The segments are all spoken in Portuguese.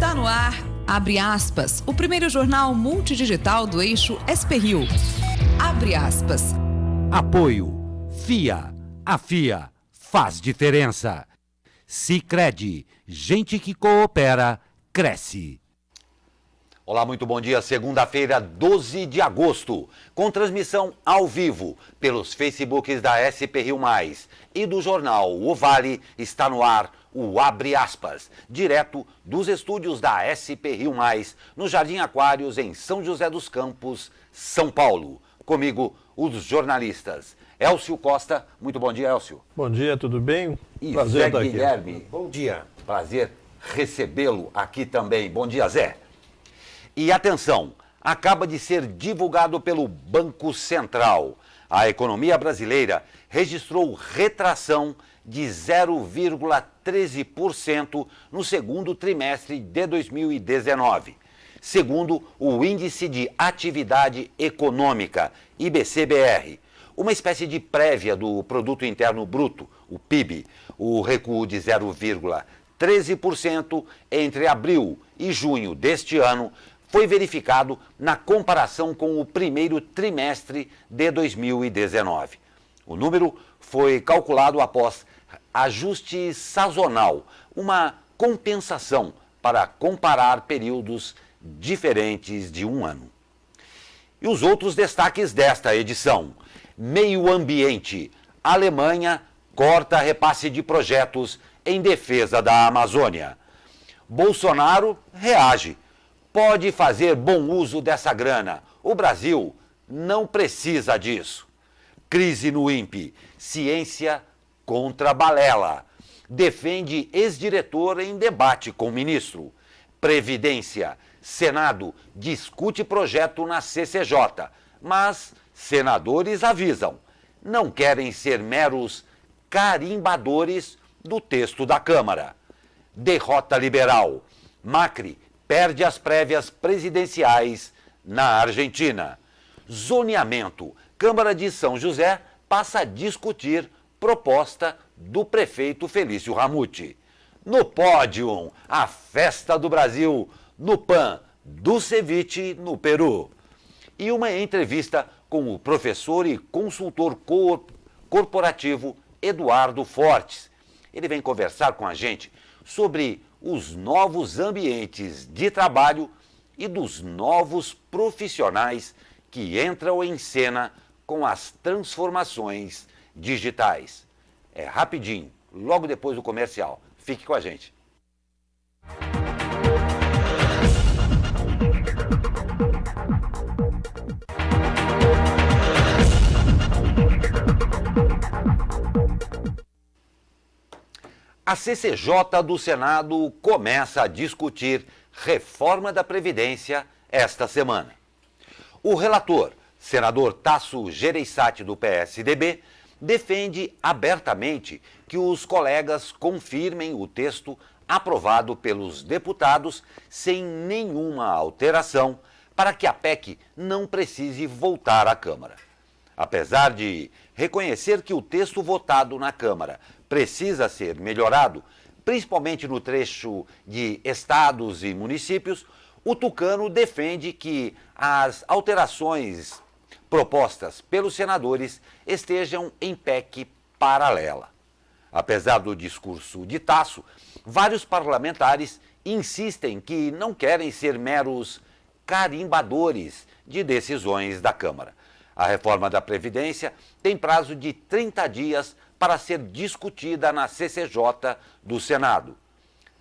Está no ar, abre aspas, o primeiro jornal multidigital do eixo SP-Rio. Abre aspas. Apoio. FIA. A FIA faz diferença. Sicredi. Gente que coopera, cresce. Olá, muito bom dia. Segunda-feira, 12 de agosto, com transmissão ao vivo pelos Facebooks da SP-Rio Mais e do jornal O Vale, está no ar o Abre Aspas, direto dos estúdios da SP-Rio Mais, no Jardim Aquários, em São José dos Campos, São Paulo. Comigo, os jornalistas. Elcio Costa, muito bom dia, Elcio. Bom dia, tudo bem? E Prazer Zé estar aqui. Guilherme. Bom dia. Prazer recebê-lo aqui também. Bom dia, Zé. E atenção, acaba de ser divulgado pelo Banco Central. A economia brasileira registrou retração de 0,13% no segundo trimestre de 2019, segundo o Índice de Atividade Econômica, IBC-BR, uma espécie de prévia do Produto Interno Bruto, o PIB. O recuo de 0,13% entre abril e junho deste ano foi verificado na comparação com o primeiro trimestre de 2019. O número foi calculado após ajuste sazonal, uma compensação para comparar períodos diferentes de um ano. E os outros destaques desta edição: meio ambiente. A Alemanha corta repasse de projetos em defesa da Amazônia. Bolsonaro reage. Pode fazer bom uso dessa grana. O Brasil não precisa disso. Crise no INPE. Ciência contra balela. Defende ex-diretor em debate com ministro. Previdência. Senado discute projeto na CCJ, mas senadores avisam, não querem ser meros carimbadores do texto da Câmara. Derrota liberal. Macri perde as prévias presidenciais na Argentina. Zoneamento. Câmara de São José passa a discutir proposta do prefeito Felício Ramute. No pódio, a festa do Brasil no PAN, do ceviche no Peru. E uma entrevista com o professor e consultor corporativo Eduardo Fortes. Ele vem conversar com a gente sobre os novos ambientes de trabalho e dos novos profissionais que entram em cena com as transformações digitais. É rapidinho, logo depois do comercial. Fique com a gente. A CCJ do Senado começa a discutir reforma da Previdência esta semana. O relator, senador Tasso Gereissati, do PSDB, defende abertamente que os colegas confirmem o texto aprovado pelos deputados sem nenhuma alteração para que a PEC não precise voltar à Câmara. Apesar de reconhecer que o texto votado na Câmara precisa ser melhorado, principalmente no trecho de estados e municípios, o tucano defende que as alterações propostas pelos senadores estejam em PEC paralela. Apesar do discurso de Tasso, vários parlamentares insistem que não querem ser meros carimbadores de decisões da Câmara. A reforma da Previdência tem prazo de 30 dias para ser discutida na CCJ do Senado.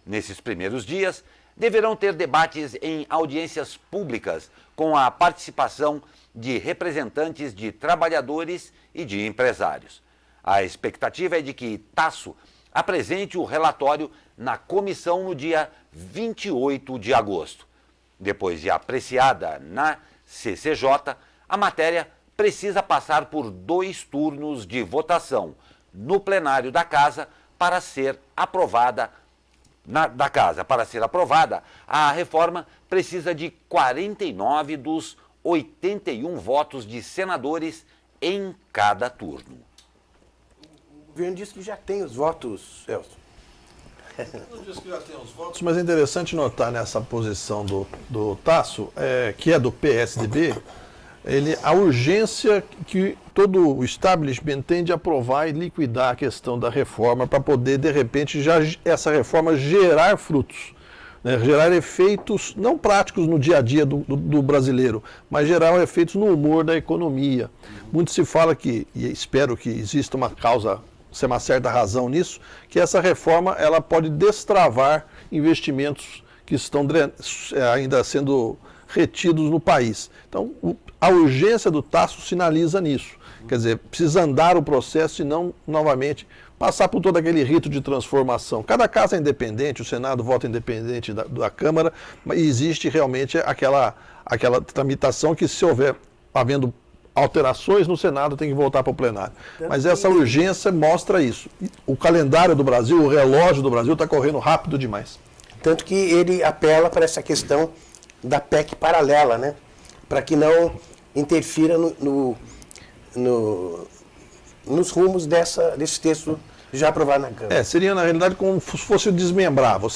Nesses primeiros dias, deverão ter debates em audiências públicas com a participação de representantes de trabalhadores e de empresários. A expectativa é de que Tasso apresente o relatório na comissão no dia 28 de agosto. Depois de apreciada na CCJ, a matéria precisa passar por 2 turnos de votação no plenário da Casa para ser aprovada. Para ser aprovada, a reforma precisa de 49 dos 81 votos de senadores em cada turno. O governo disse que já tem os votos, Celso. Não diz que já tem os votos, mas é interessante notar nessa posição do Tasso, que é do PSDB, a urgência que todo o establishment tem de aprovar e liquidar a questão da reforma para poder, de repente, já essa reforma gerar frutos, né? Gerar efeitos não práticos no dia a dia do brasileiro, mas gerar efeitos no humor da economia. Muito se fala que, e espero que exista uma causa, uma certa razão nisso, que essa reforma ela pode destravar investimentos que estão ainda sendo retidos no país. Então, a urgência do Tasso sinaliza nisso. Quer dizer, precisa andar o processo e não, novamente, passar por todo aquele rito de transformação. Cada caso é independente, o Senado vota independente da Câmara, mas existe realmente aquela tramitação que, se houver havendo alterações no Senado, tem que voltar para o plenário. Mas essa urgência mostra isso. O calendário do Brasil, o relógio do Brasil está correndo rápido demais. Tanto que ele apela para essa questão da PEC paralela, né? Para que não interfira nos rumos desse texto já aprovado na Câmara. Seria, na realidade, como se fosse desmembrar. O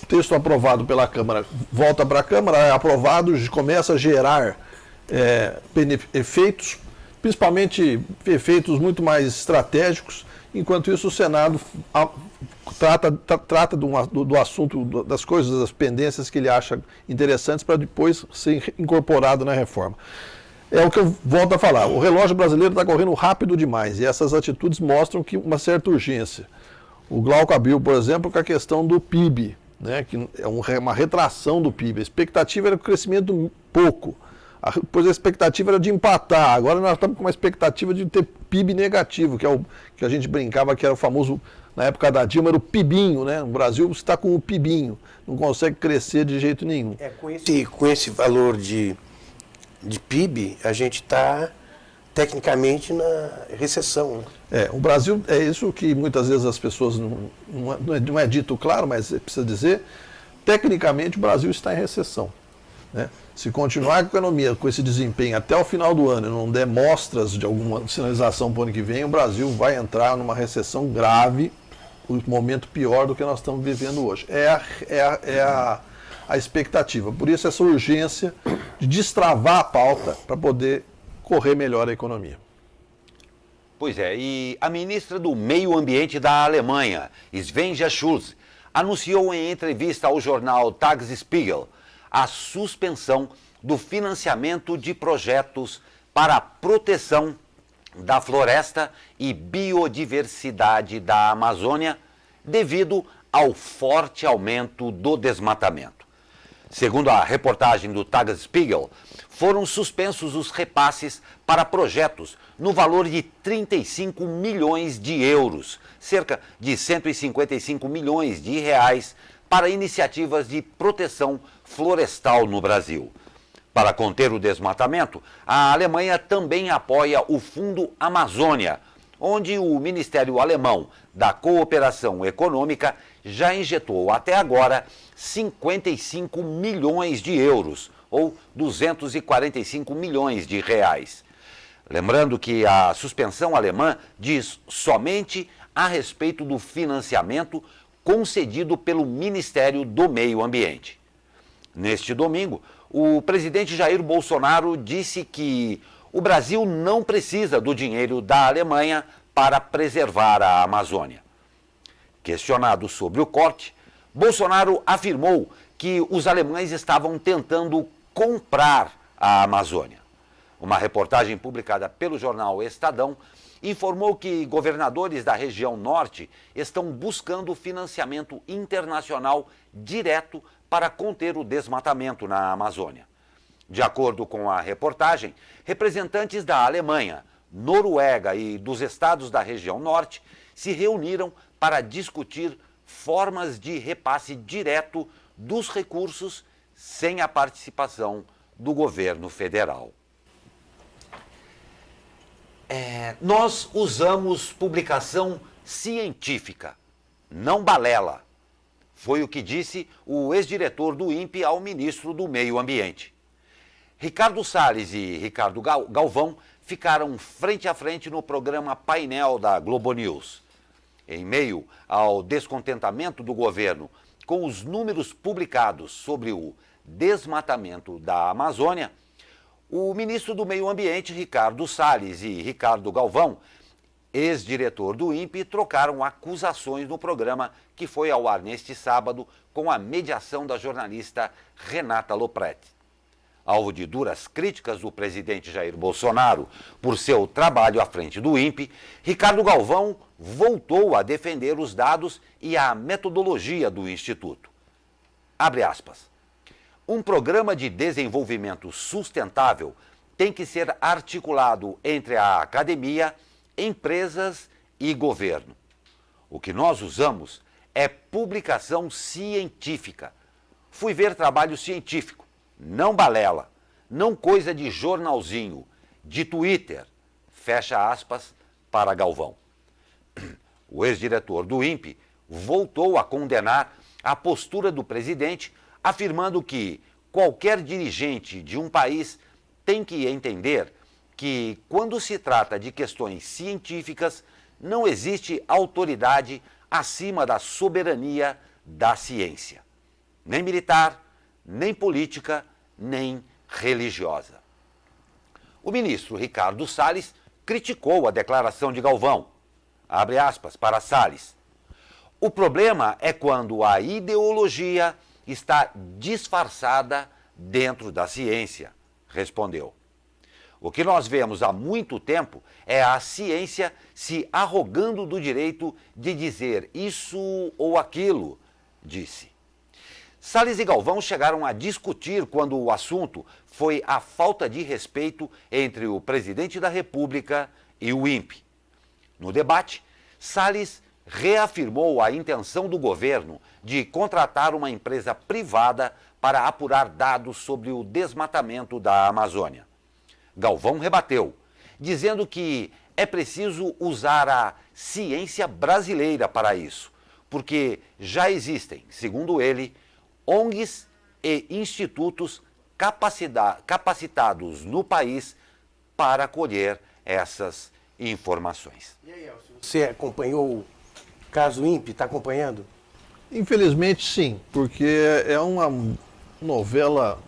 texto aprovado pela Câmara volta para a Câmara, é aprovado, começa a gerar efeitos, principalmente efeitos muito mais estratégicos. Enquanto isso, o Senado trata do assunto, das coisas, das pendências que ele acha interessantes para depois ser incorporado na reforma. É o que eu volto a falar, o relógio brasileiro está correndo rápido demais e essas atitudes mostram que uma certa urgência. O Glauco abriu, por exemplo, com a questão do PIB, né, que é uma retração do PIB. A expectativa era um crescimento pouco, depois a expectativa era de empatar, agora nós estamos com uma expectativa de ter PIB negativo, que é o que a gente brincava que era o famoso, na época da Dilma, era o PIBinho, né? O Brasil está com o PIBinho, não consegue crescer de jeito nenhum. Com esse valor de PIB, a gente está tecnicamente na recessão. Né? O Brasil, é isso que muitas vezes as pessoas não é dito claro, mas precisa dizer, tecnicamente o Brasil está em recessão. Né? Se continuar com a economia com esse desempenho até o final do ano e não der mostras de alguma sinalização para o ano que vem, o Brasil vai entrar numa recessão grave, um momento pior do que nós estamos vivendo hoje. A expectativa. Por isso, essa urgência de destravar a pauta para poder correr melhor a economia. Pois é, e a ministra do Meio Ambiente da Alemanha, Svenja Schulze, anunciou em entrevista ao jornal Tagesspiegel a suspensão do financiamento de projetos para a proteção da floresta e biodiversidade da Amazônia devido ao forte aumento do desmatamento. Segundo a reportagem do Tagesspiegel, foram suspensos os repasses para projetos no valor de 35 milhões de euros, cerca de 155 milhões de reais, para iniciativas de proteção florestal no Brasil. Para conter o desmatamento, a Alemanha também apoia o Fundo Amazônia, onde o Ministério Alemão da Cooperação Econômica já injetou até agora 55 milhões de euros, ou 245 milhões de reais. Lembrando que a suspensão alemã diz somente a respeito do financiamento concedido pelo Ministério do Meio Ambiente. Neste domingo, o presidente Jair Bolsonaro disse que o Brasil não precisa do dinheiro da Alemanha para preservar a Amazônia. Questionado sobre o corte, Bolsonaro afirmou que os alemães estavam tentando comprar a Amazônia. Uma reportagem publicada pelo jornal Estadão informou que governadores da região norte estão buscando financiamento internacional direto para conter o desmatamento na Amazônia. De acordo com a reportagem, representantes da Alemanha, Noruega e dos estados da região norte se reuniram para discutir formas de repasse direto dos recursos sem a participação do governo federal. Nós usamos publicação científica, não balela. Foi o que disse o ex-diretor do INPE ao ministro do Meio Ambiente. Ricardo Salles e Ricardo Galvão ficaram frente a frente no programa Painel da Globo News. Em meio ao descontentamento do governo com os números publicados sobre o desmatamento da Amazônia, o ministro do Meio Ambiente, Ricardo Salles, e Ricardo Galvão, ex-diretor do INPE, trocaram acusações no programa que foi ao ar neste sábado com a mediação da jornalista Renata Lopretti. Alvo de duras críticas do presidente Jair Bolsonaro por seu trabalho à frente do INPE, Ricardo Galvão voltou a defender os dados e a metodologia do Instituto. Abre aspas. Um programa de desenvolvimento sustentável tem que ser articulado entre a academia, empresas e governo. O que nós usamos é publicação científica. Fui ver trabalho científico, não balela, não coisa de jornalzinho, de Twitter, fecha aspas, para Galvão. O ex-diretor do INPE voltou a condenar a postura do presidente, afirmando que qualquer dirigente de um país tem que entender que, quando se trata de questões científicas, não existe autoridade acima da soberania da ciência, nem militar, nem política, nem religiosa. O ministro Ricardo Salles criticou a declaração de Galvão. Abre aspas para Salles. O problema é quando a ideologia está disfarçada dentro da ciência, respondeu. O que nós vemos há muito tempo é a ciência se arrogando do direito de dizer isso ou aquilo, disse. Salles e Galvão chegaram a discutir quando o assunto foi a falta de respeito entre o presidente da República e o INPE. No debate, Salles reafirmou a intenção do governo de contratar uma empresa privada para apurar dados sobre o desmatamento da Amazônia. Galvão rebateu, dizendo que é preciso usar a ciência brasileira para isso, porque já existem, segundo ele, ONGs e institutos capacitados no país para colher essas informações. E aí, Elcio, você acompanhou o caso INPE? Está acompanhando? Infelizmente, sim, porque é uma novela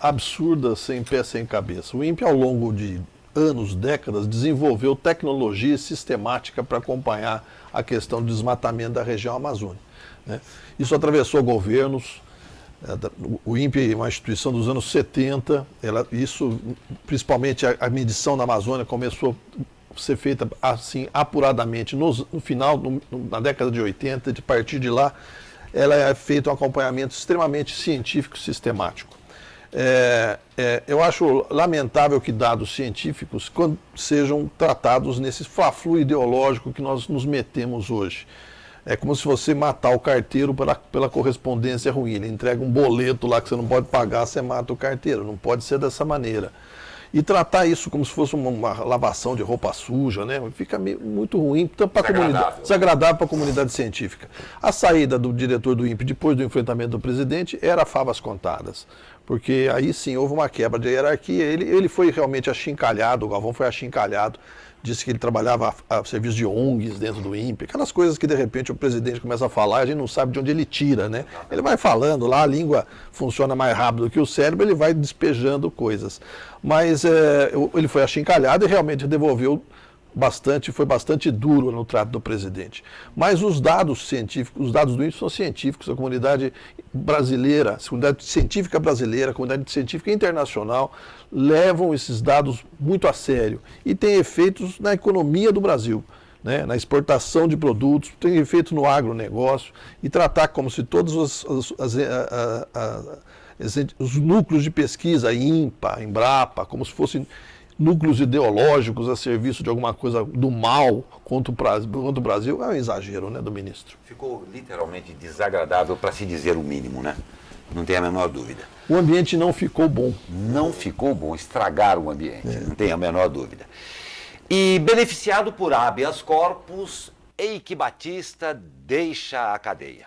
absurda, sem pé, sem cabeça. O INPE, ao longo de anos, décadas, desenvolveu tecnologia sistemática para acompanhar a questão do desmatamento da região amazônica, né? Isso atravessou governos. O INPE é uma instituição dos anos 70, isso, principalmente a medição da Amazônia começou a ser feita assim apuradamente no final, na década de 80, de partir de lá, ela é feito um acompanhamento extremamente científico e sistemático. Eu acho lamentável que dados científicos sejam tratados nesse fla-flu ideológico que nós nos metemos hoje. É como se você matar o carteiro pela correspondência ruim. Ele entrega um boleto lá que você não pode pagar, você mata o carteiro. Não pode ser dessa maneira. E tratar isso como se fosse uma lavação de roupa suja, né? Fica muito ruim, desagradável para a comunidade científica. A saída do diretor do INPE depois do enfrentamento do presidente era favas contadas, porque aí sim houve uma quebra de hierarquia. Ele foi realmente achincalhado, o Galvão foi achincalhado, disse que ele trabalhava a serviço de ONGs dentro do INPE, aquelas coisas que de repente o presidente começa a falar e a gente não sabe de onde ele tira, né? Ele vai falando lá, a língua funciona mais rápido que o cérebro, ele vai despejando coisas. Mas ele foi achincalhado e realmente devolveu bastante, foi bastante duro no trato do presidente. Mas os dados científicos, os dados do INPE são científicos, a comunidade brasileira, a comunidade científica brasileira, a comunidade científica internacional levam esses dados muito a sério e tem efeitos na economia do Brasil, né? Na exportação de produtos, tem efeito no agronegócio, e tratar como se todos os núcleos de pesquisa, INPA, Embrapa, como se fossem núcleos ideológicos a serviço de alguma coisa do mal contra o Brasil, é um exagero, né, do ministro. Ficou literalmente desagradável, para se dizer o mínimo, né? Não tem a menor dúvida. O ambiente não ficou bom. Não ficou bom, estragaram o ambiente, não tem a menor dúvida. E beneficiado por habeas corpus, Eike Batista deixa a cadeia.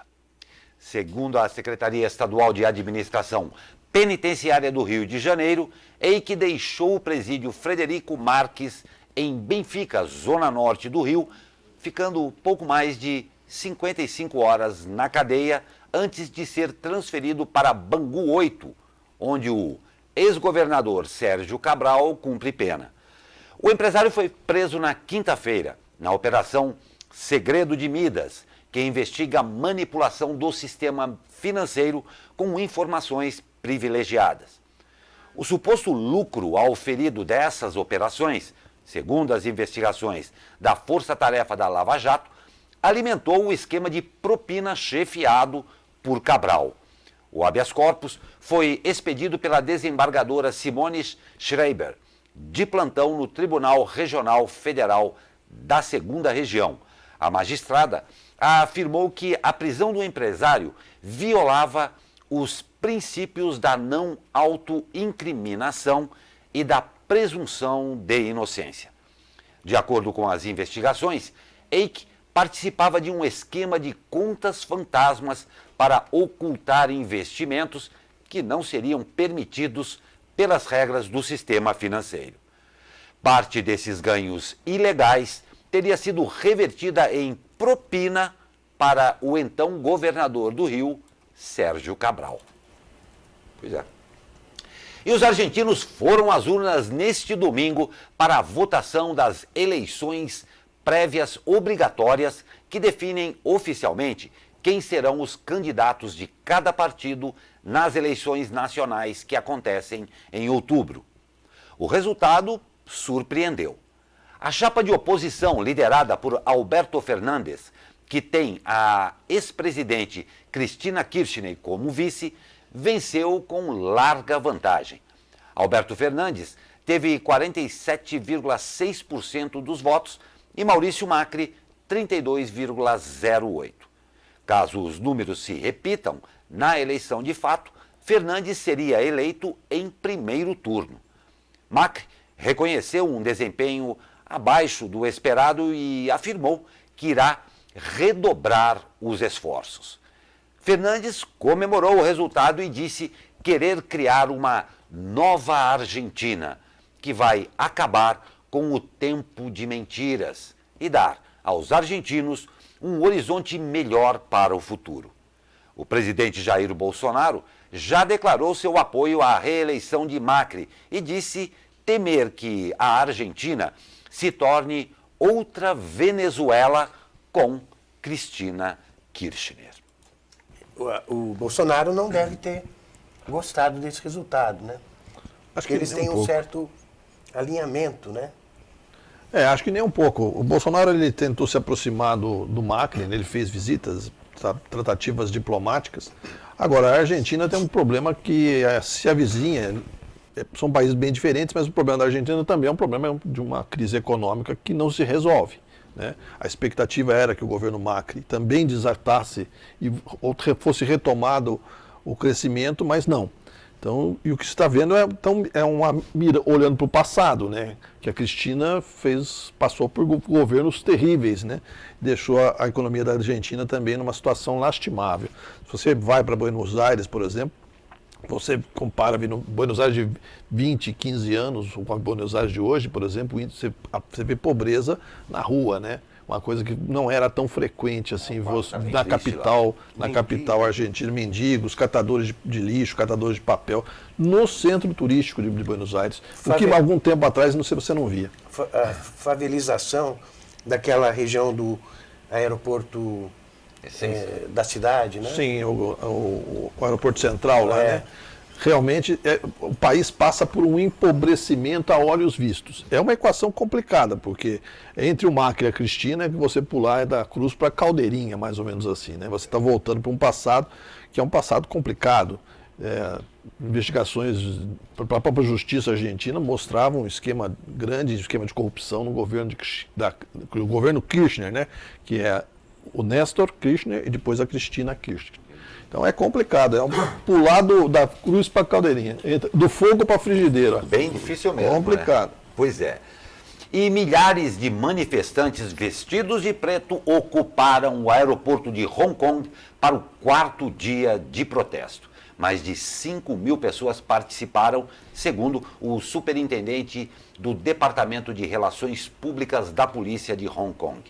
Segundo a Secretaria Estadual de Administração Penitenciária do Rio de Janeiro, Eike deixou o presídio Frederico Marques, em Benfica, zona norte do Rio, ficando pouco mais de 55 horas na cadeia antes de ser transferido para Bangu 8, onde o ex-governador Sérgio Cabral cumpre pena. O empresário foi preso na quinta-feira, na Operação Segredo de Midas, que investiga a manipulação do sistema financeiro com informações privilegiadas. O suposto lucro auferido dessas operações, segundo as investigações da Força Tarefa da Lava Jato, alimentou o esquema de propina chefiado por Cabral. O habeas corpus foi expedido pela desembargadora Simone Schreiber, de plantão no Tribunal Regional Federal da 2ª Região. A magistrada afirmou que a prisão do empresário violava os princípios da não autoincriminação e da presunção de inocência. De acordo com as investigações, Eike participava de um esquema de contas fantasmas para ocultar investimentos que não seriam permitidos pelas regras do sistema financeiro. Parte desses ganhos ilegais teria sido revertida em propina para o então governador do Rio, Sérgio Cabral. Pois é. E os argentinos foram às urnas neste domingo para a votação das eleições prévias obrigatórias que definem oficialmente quem serão os candidatos de cada partido nas eleições nacionais que acontecem em outubro. O resultado surpreendeu. A chapa de oposição, liderada por Alberto Fernandes, que tem a ex-presidente Cristina Kirchner como vice, venceu com larga vantagem. Alberto Fernandes teve 47,6% dos votos e Maurício Macri 32,08%. Caso os números se repitam, na eleição de fato, Fernandes seria eleito em primeiro turno. Macri reconheceu um desempenho abaixo do esperado e afirmou que irá redobrar os esforços. Fernandes comemorou o resultado e disse querer criar uma nova Argentina, que vai acabar com o tempo de mentiras e dar aos argentinos um horizonte melhor para o futuro. O presidente Jair Bolsonaro já declarou seu apoio à reeleição de Macri e disse temer que a Argentina se torne outra Venezuela com Cristina Kirchner. O Bolsonaro não deve ter gostado desse resultado, né? Acho que eles têm um certo alinhamento, né? Acho que nem um pouco. O Bolsonaro ele tentou se aproximar do Macri, ele fez visitas, tratativas diplomáticas. Agora, a Argentina tem um problema que se avizinha, são países bem diferentes, mas o problema da Argentina também é um problema de uma crise econômica que não se resolve, né? A expectativa era que o governo Macri também desatasse e fosse retomado o crescimento, mas não. Então, e o que se está vendo é uma mira olhando para o passado, né? Que a Cristina passou por governos terríveis, né? Deixou a economia da Argentina também numa situação lastimável. Se você vai para Buenos Aires, por exemplo, você compara Buenos Aires de 20, 15 anos com a Buenos Aires de hoje, por exemplo, você vê pobreza na rua, né? Uma coisa que não era tão frequente assim na capital argentina, mendigos, catadores de lixo, catadores de papel, no centro turístico de Buenos Aires, o que algum tempo atrás você não via. A favelização daquela região do aeroporto da cidade, né? Sim, o aeroporto central lá, né? Realmente, o país passa por um empobrecimento a olhos vistos. É uma equação complicada, porque entre o Macri e a Cristina, é que você pular da cruz para a caldeirinha, mais ou menos assim, né? Você está voltando para um passado que é um passado complicado. Investigações para a própria justiça argentina mostravam um esquema grande, esquema de corrupção no governo do governo Kirchner, né? Que é o Néstor Kirchner e depois a Cristina Kirchner. Então é complicado, é pular da cruz para a caldeirinha, do fogo para a frigideira. Bem difícil mesmo. Complicado. Né? Pois é. E milhares de manifestantes vestidos de preto ocuparam o aeroporto de Hong Kong para o 4º dia de protesto. Mais de 5.000 pessoas participaram, segundo o superintendente do Departamento de Relações Públicas da Polícia de Hong Kong.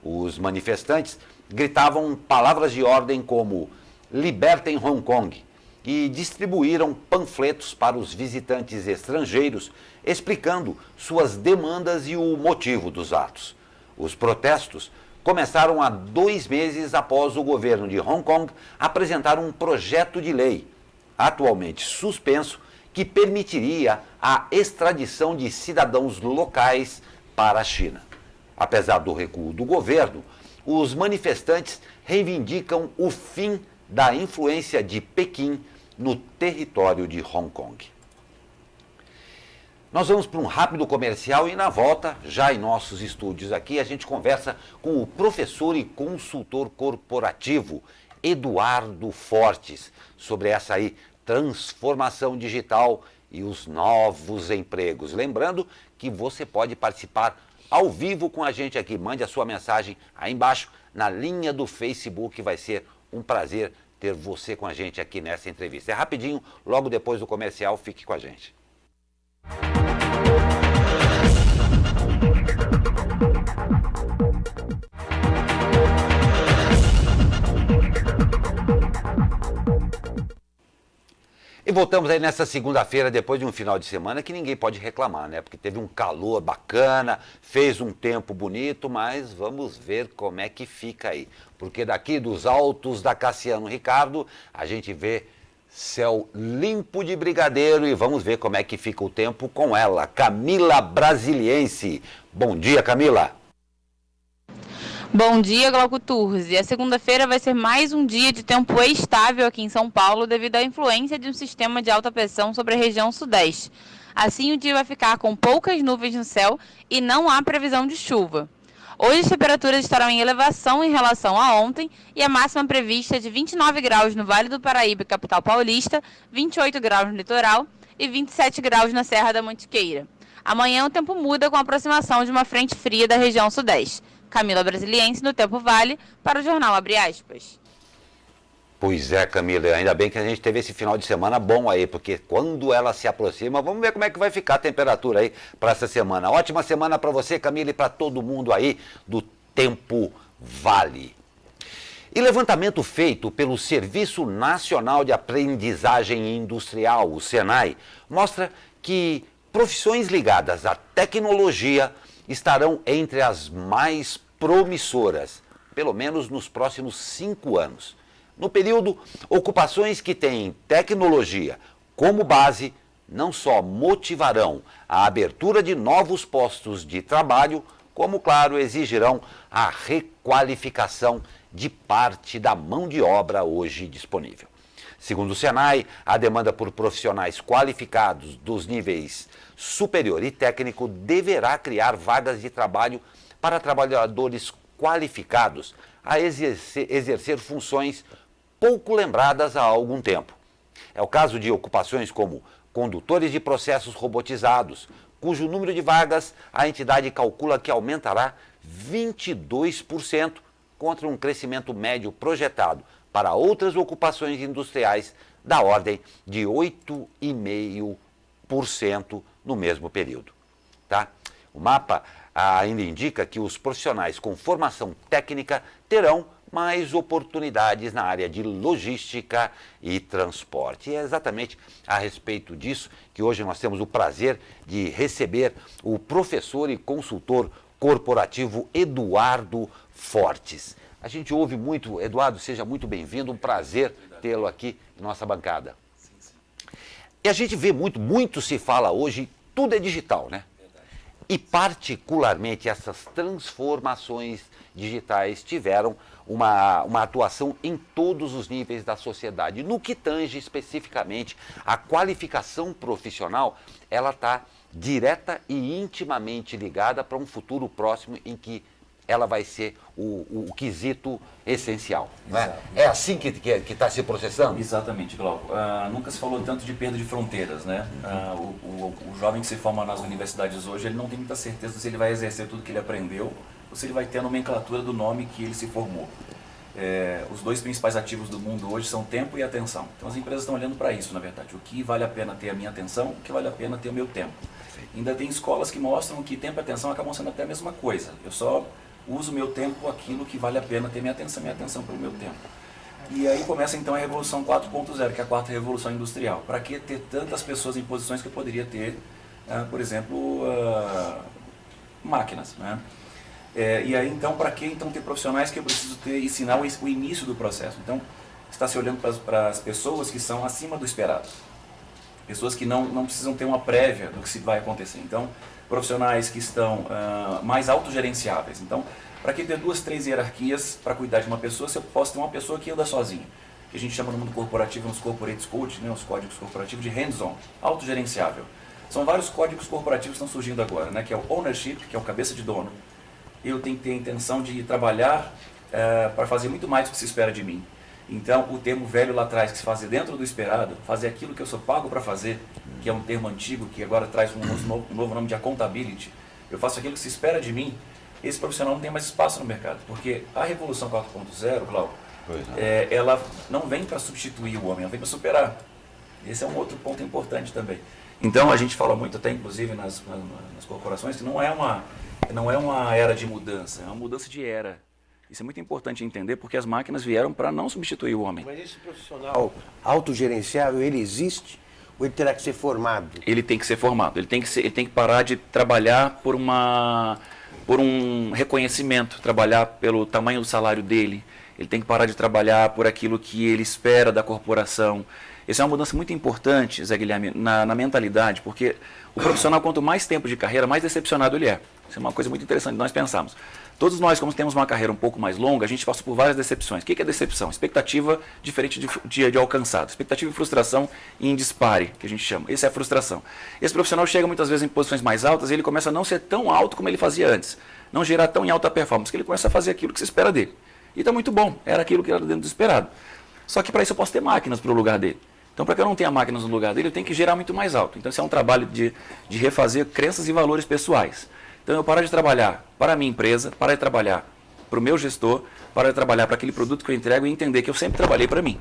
Os manifestantes gritavam palavras de ordem como "Libertem Hong Kong" e distribuíram panfletos para os visitantes estrangeiros explicando suas demandas e o motivo dos atos. Os protestos começaram há 2 meses após o governo de Hong Kong apresentar um projeto de lei, atualmente suspenso, que permitiria a extradição de cidadãos locais para a China. Apesar do recuo do governo, os manifestantes reivindicam o fim da influência de Pequim no território de Hong Kong. Nós vamos para um rápido comercial e na volta, já em nossos estúdios aqui, a gente conversa com o professor e consultor corporativo Eduardo Fortes sobre essa aí transformação digital e os novos empregos. Lembrando que você pode participar ao vivo com a gente aqui. Mande a sua mensagem aí embaixo na linha do Facebook. Vai ser um prazer ter você com a gente aqui nessa entrevista. É rapidinho, logo depois do comercial, fique com a gente. E voltamos aí nessa segunda-feira, depois de um final de semana que ninguém pode reclamar, né? Porque teve um calor bacana, fez um tempo bonito, mas vamos ver como é que fica aí. Porque daqui dos altos da Cassiano Ricardo, a gente vê céu limpo de brigadeiro e vamos ver como é que fica o tempo com ela, Camila Brasiliense. Bom dia, Camila. Bom dia, Glauco Turzi. A segunda-feira vai ser mais um dia de tempo estável aqui em São Paulo devido à influência de um sistema de alta pressão sobre a região sudeste. Assim, o dia vai ficar com poucas nuvens no céu e não há previsão de chuva. Hoje as temperaturas estarão em elevação em relação a ontem e a máxima prevista é de 29 graus no Vale do Paraíba e capital paulista, 28 graus no litoral e 27 graus na Serra da Mantiqueira. Amanhã o tempo muda com a aproximação de uma frente fria da região sudeste. Camila Brasiliense no Tempo Vale para o Jornal Abre Aspas. Pois é, Camila, ainda bem que a gente teve esse final de semana bom aí, porque quando ela se aproxima, vamos ver como é que vai ficar a temperatura aí para essa semana. Ótima semana para você, Camila, e para todo mundo aí do Tempo Vale. E levantamento feito pelo Serviço Nacional de Aprendizagem Industrial, o SENAI, mostra que profissões ligadas à tecnologia estarão entre as mais promissoras, pelo menos nos próximos 5 anos. No período, ocupações que têm tecnologia como base não só motivarão a abertura de novos postos de trabalho, como, claro, exigirão a requalificação de parte da mão de obra hoje disponível. Segundo o SENAI, a demanda por profissionais qualificados dos níveis superior e técnico deverá criar vagas de trabalho para trabalhadores qualificados a exercer funções pouco lembradas há algum tempo. É o caso de ocupações como condutores de processos robotizados, cujo número de vagas a entidade calcula que aumentará 22% contra um crescimento médio projetado para outras ocupações industriais da ordem de 8,5% no mesmo período. Tá? O mapa ainda indica que os profissionais com formação técnica terão mais oportunidades na área de logística e transporte. E é exatamente a respeito disso que hoje nós temos o prazer de receber o professor e consultor corporativo Eduardo Fortes. A gente ouve muito, Eduardo, seja muito bem-vindo, um prazer tê-lo aqui em nossa bancada. E a gente vê muito se fala hoje, tudo é digital, né? E particularmente essas transformações digitais tiveram uma atuação em todos os níveis da sociedade. No que tange especificamente a qualificação profissional, ela está direta e intimamente ligada para um futuro próximo em que ela vai ser o quesito essencial. Né? É assim que está se processando? Exatamente, Glauco. Nunca se falou tanto de perda de fronteiras, né? O jovem que se forma nas universidades hoje, ele não tem muita certeza se ele vai exercer tudo que ele aprendeu ou se ele vai ter a nomenclatura do nome que ele se formou. Os dois principais ativos do mundo hoje são tempo e atenção. Então as empresas estão olhando para isso, na verdade. O que vale a pena ter a minha atenção, o que vale a pena ter o meu tempo. Ainda tem escolas que mostram que tempo e atenção acabam sendo até a mesma coisa. Eu só uso o meu tempo aquilo que vale a pena ter minha atenção pelo meu tempo. E aí começa então a Revolução 4.0, que é a quarta revolução industrial. Para que ter tantas pessoas em posições que eu poderia ter, por exemplo, máquinas, né? E aí então, para que então ter profissionais que eu preciso ter, ensinar o início do processo? Então, está se olhando para as pessoas que são acima do esperado. Pessoas que não precisam ter uma prévia do que se vai acontecer. Então, profissionais que estão mais autogerenciáveis. Então, para que ter 2, 3 hierarquias para cuidar de uma pessoa, se eu posso ter uma pessoa que anda sozinha? Que a gente chama no mundo corporativo, nos corporate code, né, os códigos corporativos de hands-on, autogerenciável. São vários códigos corporativos que estão surgindo agora, né, que é o ownership, que é o cabeça de dono. Eu tenho que ter a intenção de trabalhar para fazer muito mais do que se espera de mim. Então, o termo velho lá atrás, que se fazia dentro do esperado, fazer aquilo que eu sou pago para fazer, que é um termo antigo, que agora traz um novo nome de accountability, eu faço aquilo que se espera de mim, esse profissional não tem mais espaço no mercado. Porque a Revolução 4.0, Glauco, ela não vem para substituir o homem, ela vem para superar. Esse é um outro ponto importante também. Então, a gente fala muito até, inclusive, nas corporações, que não é uma era de mudança, é uma mudança de era. Isso é muito importante entender, porque as máquinas vieram para não substituir o homem. Mas esse profissional autogerenciável, ele existe ou ele terá que ser formado? Ele tem que ser formado, ele tem que parar de trabalhar por um reconhecimento, trabalhar pelo tamanho do salário dele, ele tem que parar de trabalhar por aquilo que ele espera da corporação. Essa é uma mudança muito importante, Zé Guilherme, na mentalidade, porque o profissional, quanto mais tempo de carreira, mais decepcionado ele é. Isso é uma coisa muito interessante nós pensarmos. Todos nós, como temos uma carreira um pouco mais longa, a gente passa por várias decepções. O que é decepção? Expectativa diferente de alcançado. Expectativa e frustração em dispare, que a gente chama. Essa é a frustração. Esse profissional chega muitas vezes em posições mais altas e ele começa a não ser tão alto como ele fazia antes. Não gerar tão em alta performance, que ele começa a fazer aquilo que se espera dele. E está muito bom, era aquilo que era dentro do esperado. Só que para isso eu posso ter máquinas para o lugar dele. Então, para que eu não tenha máquinas no lugar dele, eu tenho que gerar muito mais alto. Então, isso é um trabalho de refazer crenças e valores pessoais. Então, eu paro de trabalhar para a minha empresa, parar de trabalhar para o meu gestor, parar de trabalhar para aquele produto que eu entrego e entender que eu sempre trabalhei para mim.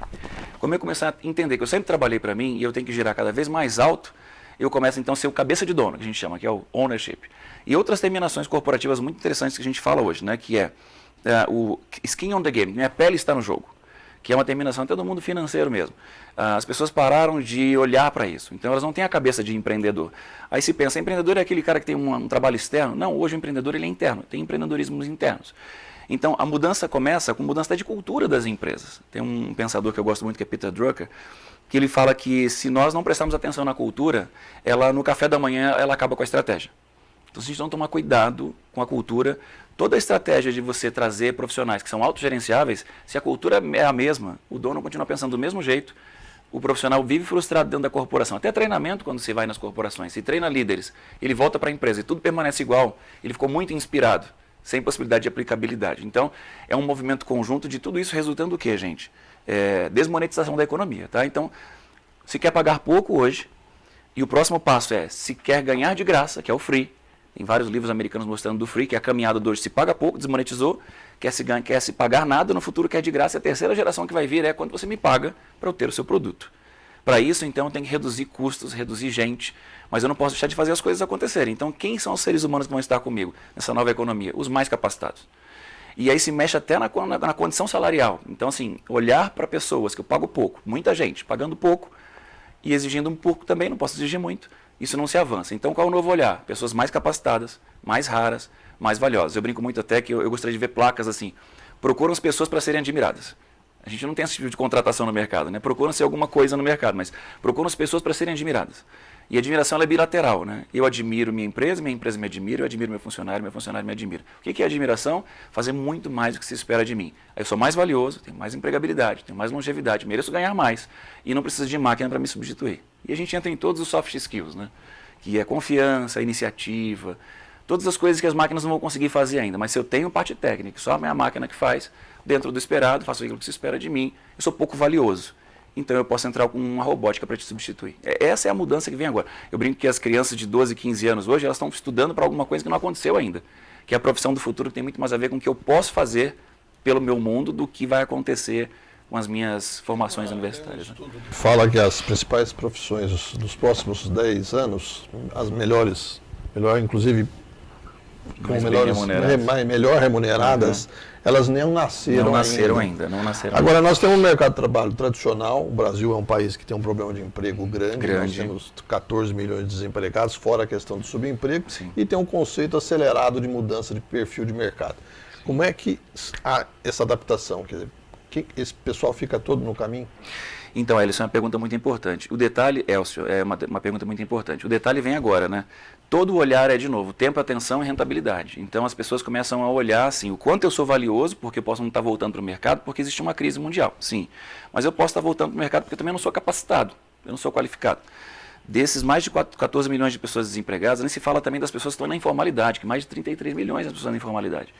Como eu começar a entender que eu sempre trabalhei para mim e eu tenho que girar cada vez mais alto, eu começo então a ser o cabeça de dono, que a gente chama, que é o ownership. E outras terminações corporativas muito interessantes que a gente fala hoje, né, que é o skin on the game, minha pele está no jogo, que é uma terminação até do mundo financeiro mesmo. As pessoas pararam de olhar para isso, então elas não têm a cabeça de empreendedor. Aí se pensa, empreendedor é aquele cara que tem um trabalho externo? Não, hoje o empreendedor ele é interno, tem empreendedorismos internos. Então a mudança começa com mudança de cultura das empresas. Tem um pensador que eu gosto muito, que é Peter Drucker, que ele fala que se nós não prestarmos atenção na cultura, ela no café da manhã ela acaba com a estratégia. Então, se a gente não tomar cuidado com a cultura, toda a estratégia de você trazer profissionais que são autogerenciáveis, se a cultura é a mesma, o dono continua pensando do mesmo jeito, o profissional vive frustrado dentro da corporação. Até treinamento, quando você vai nas corporações, se treina líderes, ele volta para a empresa e tudo permanece igual, ele ficou muito inspirado, sem possibilidade de aplicabilidade. Então, é um movimento conjunto de tudo isso resultando o quê, gente? Desmonetização da economia. Tá? Então, se quer pagar pouco hoje, e o próximo passo é, se quer ganhar de graça, que é o free. Tem vários livros americanos mostrando do free, que é a caminhada de hoje se paga pouco, desmonetizou, quer se pagar nada, no futuro quer de graça, e a terceira geração que vai vir é quando você me paga para eu ter o seu produto. Para isso, então, tem que reduzir custos, reduzir gente, mas eu não posso deixar de fazer as coisas acontecerem. Então, quem são os seres humanos que vão estar comigo nessa nova economia? Os mais capacitados. E aí se mexe até na condição salarial. Então, assim, olhar para pessoas que eu pago pouco, muita gente pagando pouco e exigindo um pouco também, não posso exigir muito. Isso não se avança. Então, qual é o novo olhar? Pessoas mais capacitadas, mais raras, mais valiosas. Eu brinco muito até que eu gostaria de ver placas assim. Procuram as pessoas para serem admiradas. A gente não tem esse tipo de contratação no mercado, né? Procuram-se alguma coisa no mercado, mas procuram as pessoas para serem admiradas. E a admiração ela é bilateral, né? Eu admiro minha empresa me admira, eu admiro meu funcionário me admira. O que é admiração? Fazer muito mais do que se espera de mim. Aí eu sou mais valioso, tenho mais empregabilidade, tenho mais longevidade, mereço ganhar mais e não preciso de máquina para me substituir. E a gente entra em todos os soft skills, né? Que é confiança, iniciativa, todas as coisas que as máquinas não vão conseguir fazer ainda. Mas se eu tenho parte técnica, só a minha máquina que faz, dentro do esperado, faço aquilo que se espera de mim, eu sou pouco valioso. Então eu posso entrar com uma robótica para te substituir. Essa é a mudança que vem agora. Eu brinco que as crianças de 12, 15 anos hoje, elas estão estudando para alguma coisa que não aconteceu ainda. Que é a profissão do futuro, que tem muito mais a ver com o que eu posso fazer pelo meu mundo do que vai acontecer com as minhas formações universitárias. Né? Fala que as principais profissões dos próximos 10 anos, as melhores inclusive melhor remuneradas, elas nem nasceram Não nasceram ainda. Agora, nós temos um mercado de trabalho tradicional. O Brasil é um país que tem um problema de emprego grande. Nós temos 14 milhões de desempregados, fora a questão do subemprego. Sim. E tem um conceito acelerado de mudança de perfil de mercado. Como é que há essa adaptação? Quer dizer, esse pessoal fica todo no caminho? Então, Elison, é uma pergunta muito importante. O detalhe, Elcio, é uma pergunta muito importante. O detalhe vem agora, né? Todo o olhar é, de novo, tempo, atenção e rentabilidade. Então, as pessoas começam a olhar, assim, o quanto eu sou valioso, porque eu posso não estar voltando para o mercado, porque existe uma crise mundial, sim. Mas eu posso estar voltando para o mercado porque eu também não sou capacitado, eu não sou qualificado. Desses mais de 14 milhões de pessoas desempregadas, nem se fala também das pessoas que estão na informalidade, que mais de 33 milhões de pessoas na informalidade.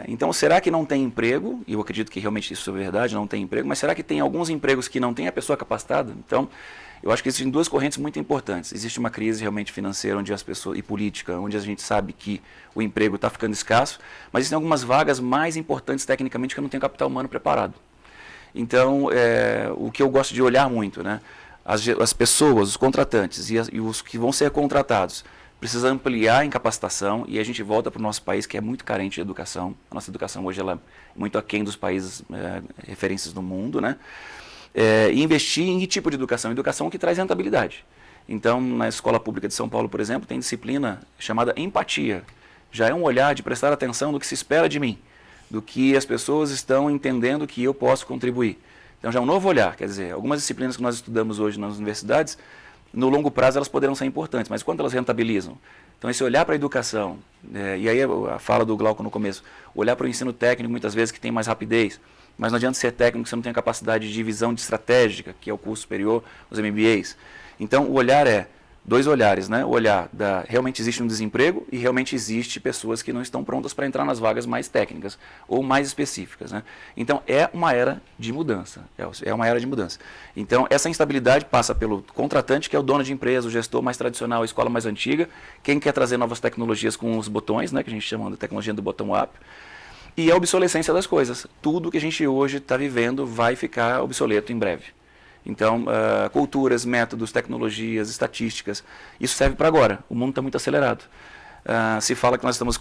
Então, será que não tem emprego? E eu acredito que realmente isso é verdade, não tem emprego, mas será que tem alguns empregos que não tem a pessoa capacitada? Então, eu acho que existem duas correntes muito importantes. Existe uma crise realmente financeira onde as pessoas, e política, onde a gente sabe que o emprego está ficando escasso, mas existem algumas vagas mais importantes tecnicamente que eu não tenho capital humano preparado. Então, o que eu gosto de olhar muito, né? As pessoas, os contratantes e os que vão ser contratados, precisa ampliar em capacitação, e a gente volta para o nosso país que é muito carente de educação. A nossa educação hoje ela é muito aquém dos países referências do mundo, né? E investir em que tipo de educação? Educação que traz rentabilidade. Então, na Escola Pública de São Paulo, por exemplo, tem disciplina chamada empatia. Já é um olhar de prestar atenção no que se espera de mim, do que as pessoas estão entendendo que eu posso contribuir. Então, já é um novo olhar. Quer dizer, algumas disciplinas que nós estudamos hoje nas universidades, no longo prazo elas poderão ser importantes, mas quanto elas rentabilizam? Então, esse olhar para a educação, e aí a fala do Glauco no começo, olhar para o ensino técnico muitas vezes que tem mais rapidez, mas não adianta ser técnico se você não tem a capacidade de visão de estratégica, que é o curso superior, os MBAs. Então, o olhar é dois olhares, né? O olhar realmente existe um desemprego e realmente existe pessoas que não estão prontas para entrar nas vagas mais técnicas ou mais específicas, né? Então, é uma era de mudança, é uma era de mudança. Então, essa instabilidade passa pelo contratante, que é o dono de empresa, o gestor mais tradicional, a escola mais antiga, quem quer trazer novas tecnologias com os botões, né? Que a gente chama de tecnologia do bottom-up, e a obsolescência das coisas. Tudo que a gente hoje está vivendo vai ficar obsoleto em breve. Então, culturas, métodos, tecnologias, estatísticas, isso serve para agora. O mundo está muito acelerado. Se fala que nós estamos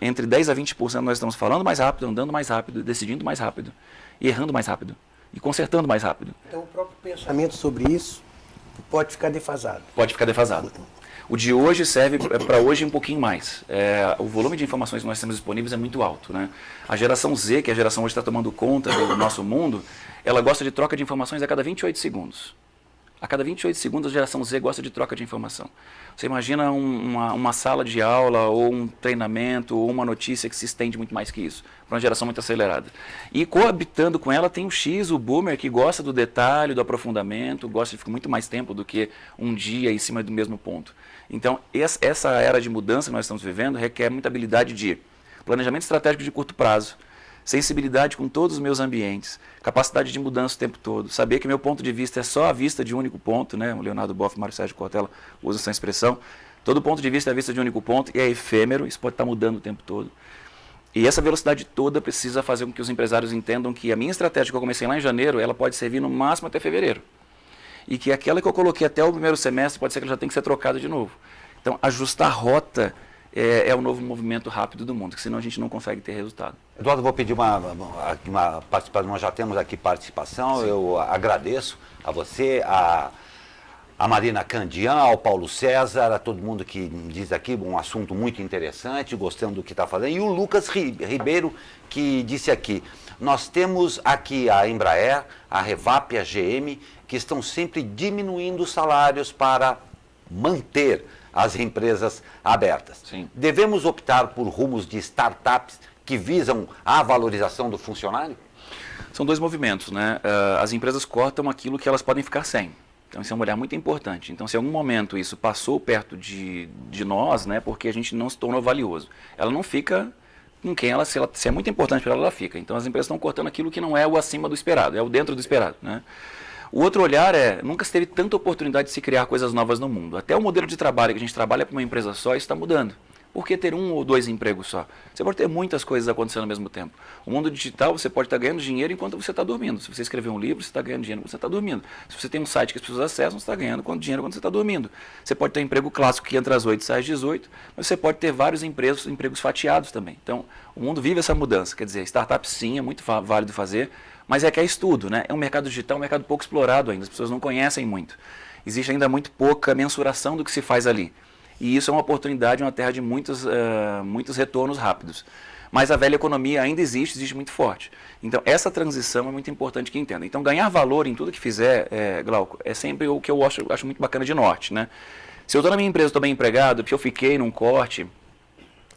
entre 10% a 20% nós estamos falando mais rápido, andando mais rápido, decidindo mais rápido, e errando mais rápido, e consertando mais rápido. Então, o próprio pensamento sobre isso pode ficar defasado. Pode ficar defasado. O de hoje serve para hoje um pouquinho mais. O volume de informações que nós temos disponíveis é muito alto, né? A geração Z, que é a geração hoje está tomando conta do nosso mundo, ela gosta de troca de informações a cada 28 segundos. A cada 28 segundos a geração Z gosta de troca de informação. Você imagina uma sala de aula, ou um treinamento, ou uma notícia que se estende muito mais que isso, para uma geração muito acelerada. E coabitando com ela tem o X, o boomer, que gosta do detalhe, do aprofundamento, gosta de ficar muito mais tempo do que um dia em cima do mesmo ponto. Então, essa era de mudança que nós estamos vivendo requer muita habilidade de planejamento estratégico de curto prazo, sensibilidade com todos os meus ambientes, capacidade de mudança o tempo todo, saber que meu ponto de vista é só a vista de um único ponto, né? O Leonardo Boff e Mário Sérgio Cortella usam essa expressão. Todo ponto de vista é a vista de um único ponto e é efêmero, isso pode estar mudando o tempo todo. E essa velocidade toda precisa fazer com que os empresários entendam que a minha estratégia que eu comecei lá em janeiro, ela pode servir no máximo até fevereiro. E que aquela que eu coloquei até o primeiro semestre pode ser que ela já tenha que ser trocada de novo. Então, ajustar a rota é o novo movimento rápido do mundo, que senão a gente não consegue ter resultado. Eduardo, vou pedir uma participação, nós já temos aqui participação. Sim. Eu agradeço a você, a Marina Candian, ao Paulo César, a todo mundo que diz aqui um assunto muito interessante, gostando do que está fazendo, e o Lucas Ribeiro, que disse aqui, nós temos aqui a Embraer, a Revap, a GM, que estão sempre diminuindo os salários para manter as empresas abertas. Sim. Devemos optar por rumos de startups que visam a valorização do funcionário? São dois movimentos, né? As empresas cortam aquilo que elas podem ficar sem. Então, isso é um olhar muito importante. Então, se em algum momento isso passou perto de nós, né, porque a gente não se tornou valioso, ela não fica com quem ela, se é muito importante para ela, ela fica. Então, as empresas estão cortando aquilo que não é o acima do esperado, é o dentro do esperado, né? O outro olhar nunca se teve tanta oportunidade de se criar coisas novas no mundo. Até o modelo de trabalho que a gente trabalha para uma empresa só, isso está mudando. Por que ter 1 ou 2 empregos só? Você pode ter muitas coisas acontecendo ao mesmo tempo. O mundo digital, você pode estar ganhando dinheiro enquanto você está dormindo. Se você escrever um livro, você está ganhando dinheiro enquanto você está dormindo. Se você tem um site que as pessoas acessam, você está ganhando dinheiro quando você está dormindo. Você pode ter um emprego clássico que entra às 8 e sai às 18, mas você pode ter vários empregos fatiados também. Então, o mundo vive essa mudança. Quer dizer, startup sim, é muito válido fazer, mas é estudo, né? É um mercado digital, um mercado pouco explorado ainda. As pessoas não conhecem muito. Existe ainda muito pouca mensuração do que se faz ali. E isso é uma oportunidade, uma terra de muitos retornos rápidos. Mas a velha economia ainda existe muito forte. Então, essa transição é muito importante que entenda. Então, ganhar valor em tudo que fizer, Glauco, é sempre o que eu acho muito bacana de norte, né? Se eu estou na minha empresa, estou bem empregado, porque eu fiquei num corte,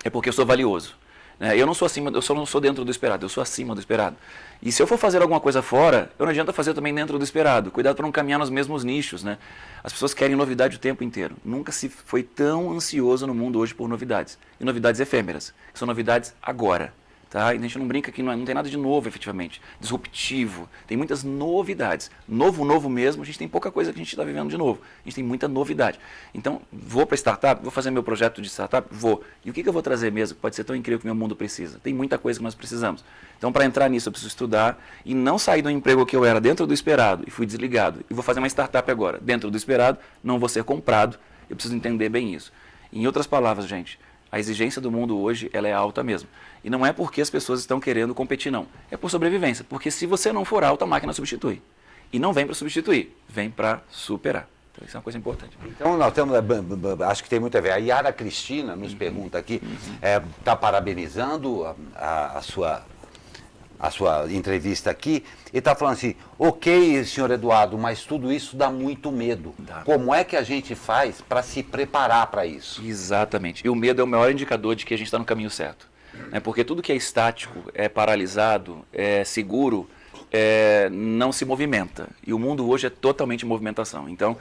é porque eu sou valioso. Eu não sou dentro do esperado, eu sou acima do esperado. E se eu for fazer alguma coisa fora, eu não adianta fazer também dentro do esperado. Cuidado para não caminhar nos mesmos nichos, né? As pessoas querem novidade o tempo inteiro. Nunca se foi tão ansioso no mundo hoje por novidades. E novidades efêmeras, que são novidades agora. Tá? E a gente não brinca que não tem nada de novo, efetivamente. Disruptivo. Tem muitas novidades. Novo mesmo, a gente tem pouca coisa que a gente está vivendo de novo. A gente tem muita novidade. Então, vou para startup, vou fazer meu projeto de startup? Vou. E o que eu vou trazer mesmo que pode ser tão incrível que o meu mundo precisa? Tem muita coisa que nós precisamos. Então, para entrar nisso, eu preciso estudar e não sair do emprego que eu era dentro do esperado e fui desligado. E vou fazer uma startup agora. Dentro do esperado, não vou ser comprado. Eu preciso entender bem isso. Em outras palavras, gente, a exigência do mundo hoje ela é alta mesmo. E não é porque as pessoas estão querendo competir, não. É por sobrevivência. Porque se você não for alto, a máquina substitui. E não vem para substituir, vem para superar. Então, isso é uma coisa importante. Então, nós temos, acho que tem muito a ver. A Yara Cristina nos pergunta aqui, está parabenizando a sua entrevista aqui, e está falando assim, ok, senhor Eduardo, mas tudo isso dá muito medo. Como é que a gente faz para se preparar para isso? Exatamente. E o medo é o maior indicador de que a gente está no caminho certo. Porque tudo que é estático, é paralisado, é seguro, não se movimenta. E o mundo hoje é totalmente movimentação. Então,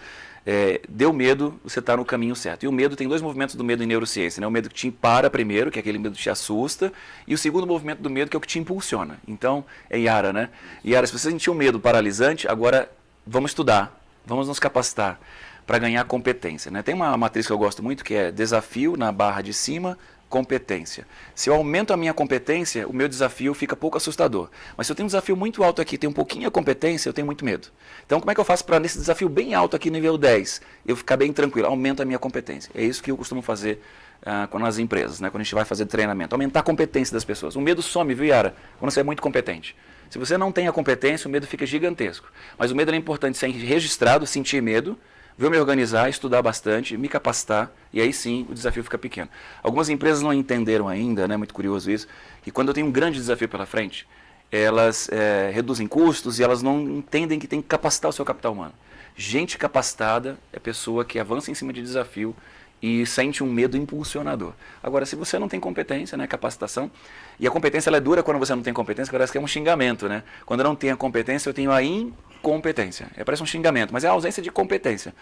deu medo, você está no caminho certo. E o medo, tem 2 movimentos do medo em neurociência, né? O medo que te para primeiro, que é aquele medo que te assusta, e o segundo movimento do medo, que é o que te impulsiona. Então, é Yara, né? Yara, se você sentiu um medo paralisante, agora vamos estudar, vamos nos capacitar para ganhar competência, né? Tem uma matriz que eu gosto muito, que é desafio na barra de cima, competência. Se eu aumento a minha competência, o meu desafio fica pouco assustador. Mas se eu tenho um desafio muito alto aqui, tenho um pouquinho a competência, eu tenho muito medo. Então, como é que eu faço para, nesse desafio bem alto aqui, nível 10, eu ficar bem tranquilo? Aumento a minha competência. É isso que eu costumo fazer nas empresas, né? Quando a gente vai fazer treinamento. Aumentar a competência das pessoas. O medo some, viu, Yara? Quando você é muito competente. Se você não tem a competência, o medo fica gigantesco. Mas o medo é importante ser registrado, sentir medo, ver me organizar, estudar bastante, me capacitar, e aí sim o desafio fica pequeno. Algumas empresas não entenderam ainda, né, muito curioso isso, que quando eu tenho um grande desafio pela frente, elas reduzem custos e elas não entendem que tem que capacitar o seu capital humano. Gente capacitada é pessoa que avança em cima de desafio e sente um medo impulsionador. Agora, se você não tem competência, né, capacitação, e a competência ela é dura quando você não tem competência, parece que é um xingamento, né? Quando eu não tenho a competência, eu tenho a incompetência. Parece um xingamento, mas é a ausência de competência.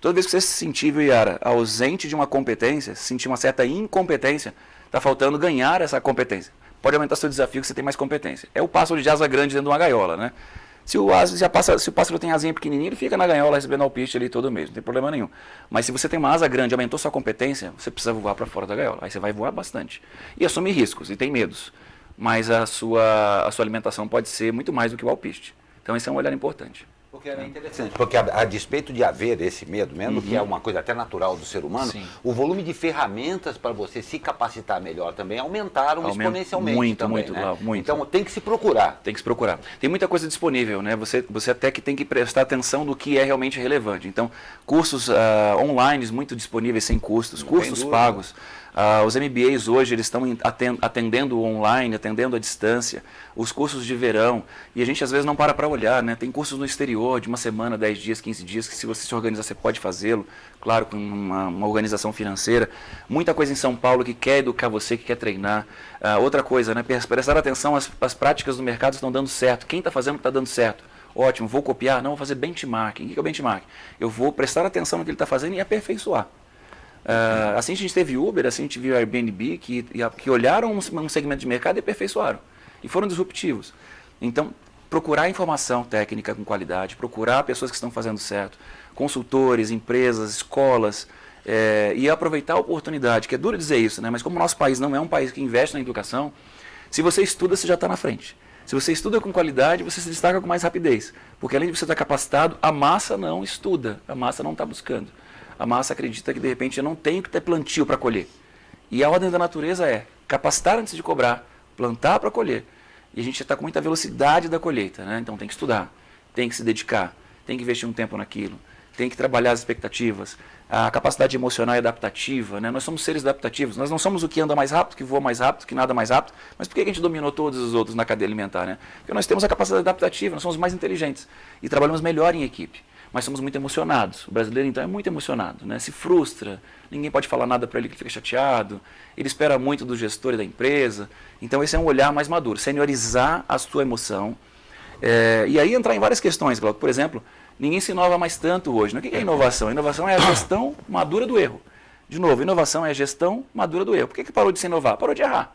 Toda vez que você se sentir, Yara, ausente de uma competência, sentir uma certa incompetência, está faltando ganhar essa competência. Pode aumentar seu desafio que você tem mais competência. É o pássaro de asa grande dentro de uma gaiola, né? Se o pássaro tem asinha pequenininha, ele fica na gaiola recebendo alpiste ali todo mês, não tem problema nenhum. Mas se você tem uma asa grande, aumentou sua competência, você precisa voar para fora da gaiola. Aí você vai voar bastante. E assumir riscos, e tem medos. Mas a sua alimentação pode ser muito mais do que o alpiste. Então esse é um olhar importante. Porque é interessante, porque a despeito de haver esse medo mesmo, que é uma coisa até natural do ser humano, sim, o volume de ferramentas para você se capacitar melhor também aumentaram exponencialmente. Muito, né? muito. Então tem que se procurar. Tem que se procurar. Tem muita coisa disponível, né? Você até que tem que prestar atenção do que é realmente relevante. Então, cursos online muito disponíveis sem custos, cursos pagos. Os MBAs hoje eles estão atendendo online, atendendo à distância, os cursos de verão, e a gente às vezes não para olhar, né? Tem cursos no exterior de uma semana, 10 dias, 15 dias, que se você se organizar você pode fazê-lo, claro, com uma organização financeira. Muita coisa em São Paulo que quer educar você, que quer treinar. Outra coisa, né? Prestar atenção, as práticas do mercado estão dando certo, quem está fazendo está dando certo. Ótimo, vou copiar? Não, vou fazer benchmarking. O que é o benchmark? Eu vou prestar atenção no que ele está fazendo e aperfeiçoar. Assim a gente teve Uber, assim a gente viu Airbnb, que olharam um segmento de mercado e aperfeiçoaram. E foram disruptivos. Então, procurar informação técnica com qualidade, procurar pessoas que estão fazendo certo, consultores, empresas, escolas, E aproveitar a oportunidade, que é duro dizer isso, né? Mas como o nosso país não é um país que investe na educação, se você estuda, você já está na frente. Se você estuda com qualidade, você se destaca com mais rapidez. Porque além de você estar capacitado, a massa não estuda, a massa não está buscando. A massa acredita que de repente eu não tenho que ter plantio para colher. E a ordem da natureza é capacitar antes de cobrar, plantar para colher. E a gente está com muita velocidade da colheita, né? Então tem que estudar, tem que se dedicar, tem que investir um tempo naquilo, tem que trabalhar as expectativas. A capacidade emocional e adaptativa, né? Nós somos seres adaptativos, nós não somos o que anda mais rápido, que voa mais rápido, que nada mais rápido, mas por que a gente dominou todos os outros na cadeia alimentar, né? Porque nós temos a capacidade adaptativa, nós somos mais inteligentes e trabalhamos melhor em equipe, mas somos muito emocionados. O brasileiro então é muito emocionado, né? Se frustra, ninguém pode falar nada para ele que ele fica chateado, ele espera muito do gestor e da empresa. Então esse é um olhar mais maduro, seniorizar a sua emoção, e aí entrar em várias questões, Glauco. Por exemplo, ninguém se inova mais tanto hoje. O que é inovação? A inovação é a gestão madura do erro. De novo, inovação é a gestão madura do erro. Por que parou de se inovar? Parou de errar.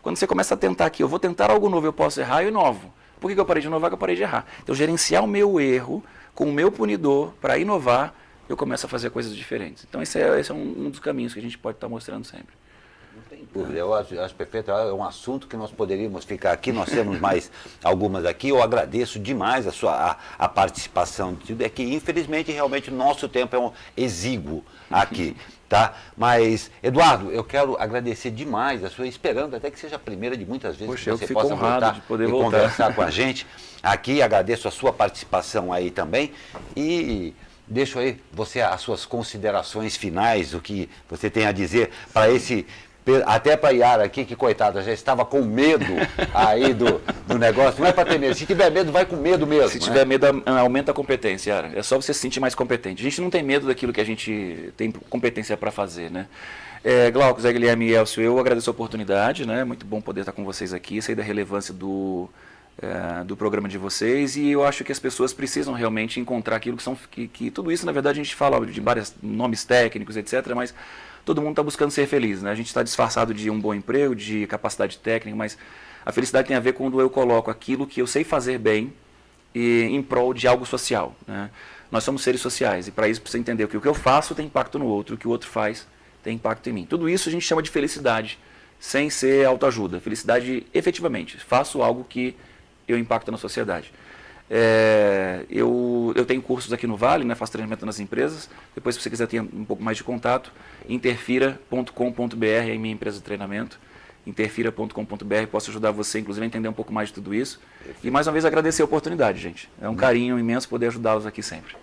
Quando você começa a tentar aqui, eu vou tentar algo novo, eu posso errar, eu inovo. Por que eu parei de inovar? Que eu parei de errar. Então, gerenciar o meu erro com o meu punidor para inovar, eu começo a fazer coisas diferentes. Então, esse é um dos caminhos que a gente pode estar mostrando sempre. Não tem dúvida, eu acho perfeito, é um assunto que nós poderíamos ficar aqui, nós temos mais algumas aqui, eu agradeço demais a participação, é que infelizmente realmente o nosso tempo é exíguo aqui, tá? Mas, Eduardo, eu quero agradecer demais a sua, esperando até que seja a primeira de muitas vezes. Poxa, que você eu fico possa honrado voltar de poder e voltar. Conversar com a gente aqui, agradeço a sua participação aí também e deixo aí você as suas considerações finais, o que você tem a dizer para esse... Até para a Yara aqui, que coitada, já estava com medo aí do negócio. Não é para ter medo. Se tiver medo, vai com medo mesmo. Se tiver medo, aumenta a competência, Yara. É só você se sentir mais competente. A gente não tem medo daquilo que a gente tem competência para fazer, né? Glauco, Zé Guilherme e Elcio, eu agradeço a oportunidade, né? Muito bom poder estar com vocês aqui, sei da relevância do programa de vocês, e eu acho que as pessoas precisam realmente encontrar aquilo que tudo isso, na verdade, a gente fala de vários nomes técnicos, etc., mas todo mundo está buscando ser feliz, né? A gente está disfarçado de um bom emprego, de capacidade técnica, mas a felicidade tem a ver quando eu coloco aquilo que eu sei fazer bem em prol de algo social, né? Nós somos seres sociais e para isso precisa entender que o que eu faço tem impacto no outro, o que o outro faz tem impacto em mim. Tudo isso a gente chama de felicidade, sem ser autoajuda. Felicidade efetivamente, faço algo que eu impacto na sociedade. Eu tenho cursos aqui no Vale, né, faço treinamento nas empresas. Depois, se você quiser ter um pouco mais de contato, interfira.com.br é a minha empresa de treinamento. Interfira.com.br, posso ajudar você, inclusive, a entender um pouco mais de tudo isso. E mais uma vez agradecer a oportunidade, gente. É um carinho imenso poder ajudá-los aqui sempre.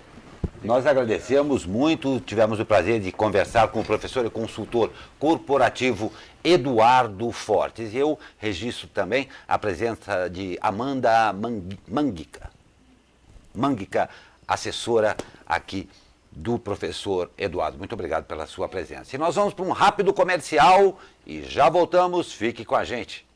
Nós agradecemos muito, tivemos o prazer de conversar com o professor e consultor corporativo Eduardo Fortes. E eu registro também a presença de Amanda Manguica, assessora aqui do professor Eduardo. Muito obrigado pela sua presença. E nós vamos para um rápido comercial e já voltamos. Fique com a gente.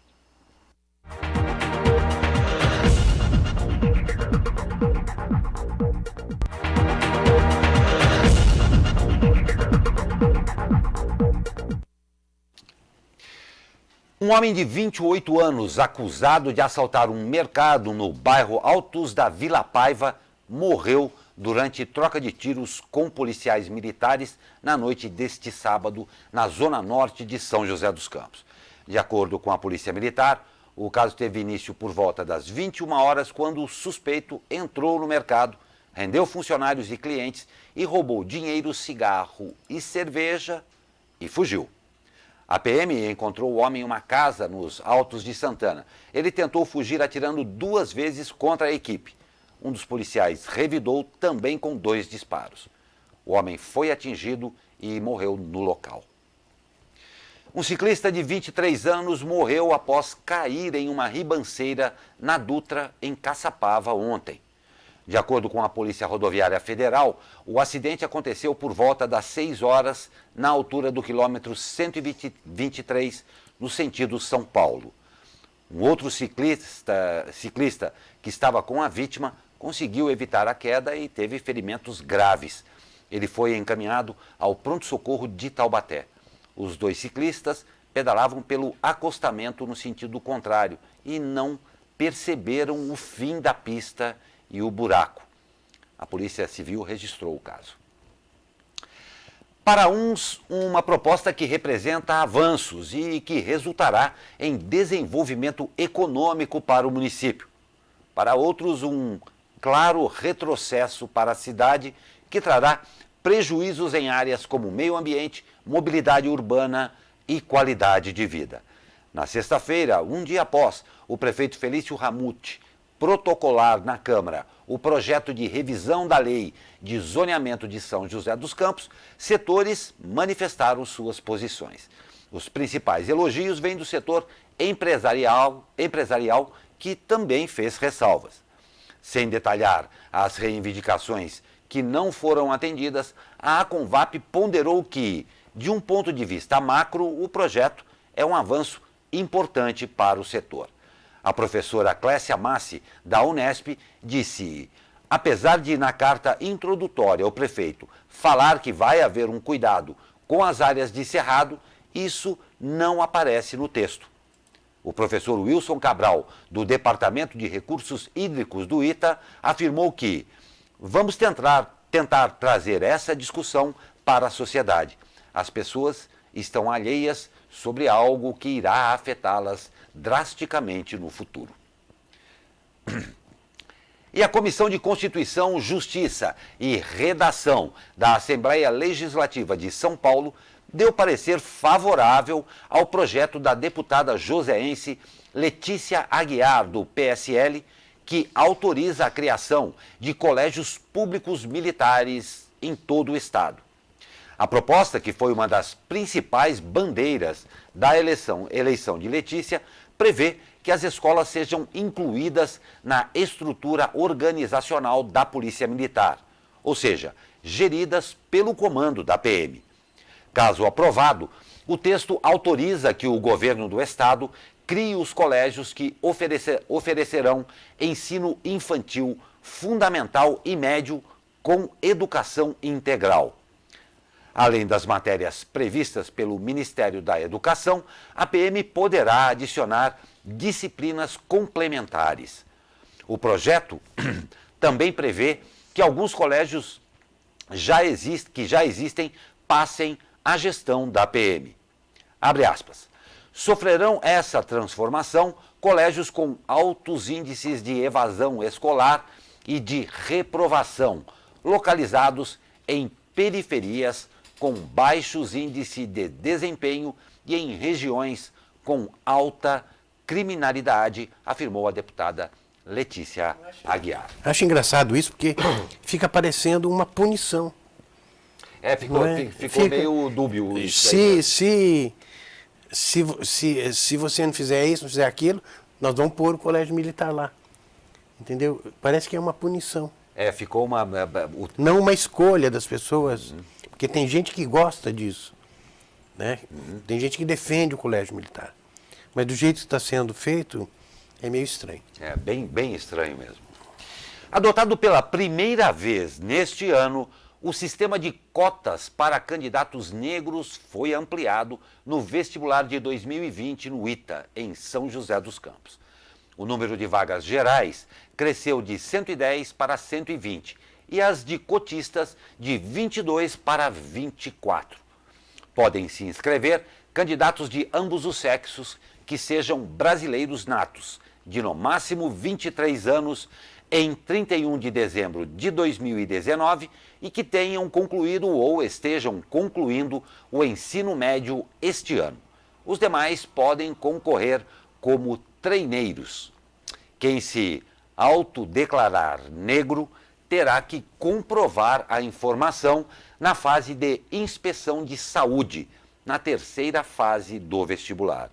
Um homem de 28 anos, acusado de assaltar um mercado no bairro Altos da Vila Paiva, morreu durante troca de tiros com policiais militares na noite deste sábado, na zona norte de São José dos Campos. De acordo com a Polícia Militar, o caso teve início por volta das 21 horas, quando o suspeito entrou no mercado, rendeu funcionários e clientes e roubou dinheiro, cigarro e cerveja e fugiu. A PM encontrou o homem em uma casa nos Altos de Santana. Ele tentou fugir atirando 2 vezes contra a equipe. Um dos policiais revidou também com 2 disparos. O homem foi atingido e morreu no local. Um ciclista de 23 anos morreu após cair em uma ribanceira na Dutra, em Caçapava, ontem. De acordo com a Polícia Rodoviária Federal, o acidente aconteceu por volta das 6 horas, na altura do quilômetro 123, no sentido São Paulo. Um outro ciclista que estava com a vítima conseguiu evitar a queda e teve ferimentos graves. Ele foi encaminhado ao pronto-socorro de Taubaté. Os 2 ciclistas pedalavam pelo acostamento no sentido contrário e não perceberam o fim da pista e o buraco. A Polícia Civil registrou o caso. Para uns, uma proposta que representa avanços e que resultará em desenvolvimento econômico para o município. Para outros, um claro retrocesso para a cidade que trará prejuízos em áreas como meio ambiente, mobilidade urbana e qualidade de vida. Na sexta-feira, um dia após o prefeito Felício Ramute protocolar na Câmara o projeto de revisão da lei de zoneamento de São José dos Campos, setores manifestaram suas posições. Os principais elogios vêm do setor empresarial que também fez ressalvas. Sem detalhar as reivindicações que não foram atendidas, a Aconvap ponderou que, de um ponto de vista macro, o projeto é um avanço importante para o setor. A professora Clécia Massi, da Unesp, disse: apesar de, na carta introdutória, o prefeito falar que vai haver um cuidado com as áreas de cerrado, isso não aparece no texto. O professor Wilson Cabral, do Departamento de Recursos Hídricos do ITA, afirmou que vamos tentar trazer essa discussão para a sociedade. As pessoas estão alheias sobre algo que irá afetá-las drasticamente no futuro. E a Comissão de Constituição, Justiça e Redação da Assembleia Legislativa de São Paulo deu parecer favorável ao projeto da deputada joseense Letícia Aguiar, do PSL, que autoriza a criação de colégios públicos militares em todo o estado. A proposta, que foi uma das principais bandeiras da eleição de Letícia, prevê que as escolas sejam incluídas na estrutura organizacional da Polícia Militar, ou seja, geridas pelo comando da PM. Caso aprovado, o texto autoriza que o governo do estado crie os colégios que oferecerão ensino infantil, fundamental e médio com educação integral. Além das matérias previstas pelo Ministério da Educação, a PM poderá adicionar disciplinas complementares. O projeto também prevê que alguns colégios que já existem passem à gestão da PM. Abre aspas. Sofrerão essa transformação colégios com altos índices de evasão escolar e de reprovação, localizados em periferias com baixos índices de desempenho e em regiões com alta criminalidade, afirmou a deputada Letícia Aguiar. Acho engraçado isso, porque fica parecendo uma punição. Ficou meio dúbio isso. Se você não fizer isso, não fizer aquilo, nós vamos pôr o colégio militar lá. Entendeu? Parece que é uma punição. Ficou uma... Não uma escolha das pessoas, porque tem gente que gosta disso, né? Tem gente que defende o colégio militar. Mas do jeito que está sendo feito, é meio estranho. É bem estranho mesmo. Adotado pela primeira vez neste ano, o sistema de cotas para candidatos negros foi ampliado no vestibular de 2020 no ITA, em São José dos Campos. O número de vagas gerais cresceu de 110 para 120 e as de cotistas de 22 para 24. Podem se inscrever candidatos de ambos os sexos que sejam brasileiros natos, de no máximo 23 anos, em 31 de dezembro de 2019 e que tenham concluído ou estejam concluindo o ensino médio este ano. Os demais podem concorrer como treineiros. Quem se autodeclarar negro terá que comprovar a informação na fase de inspeção de saúde, na terceira fase do vestibular.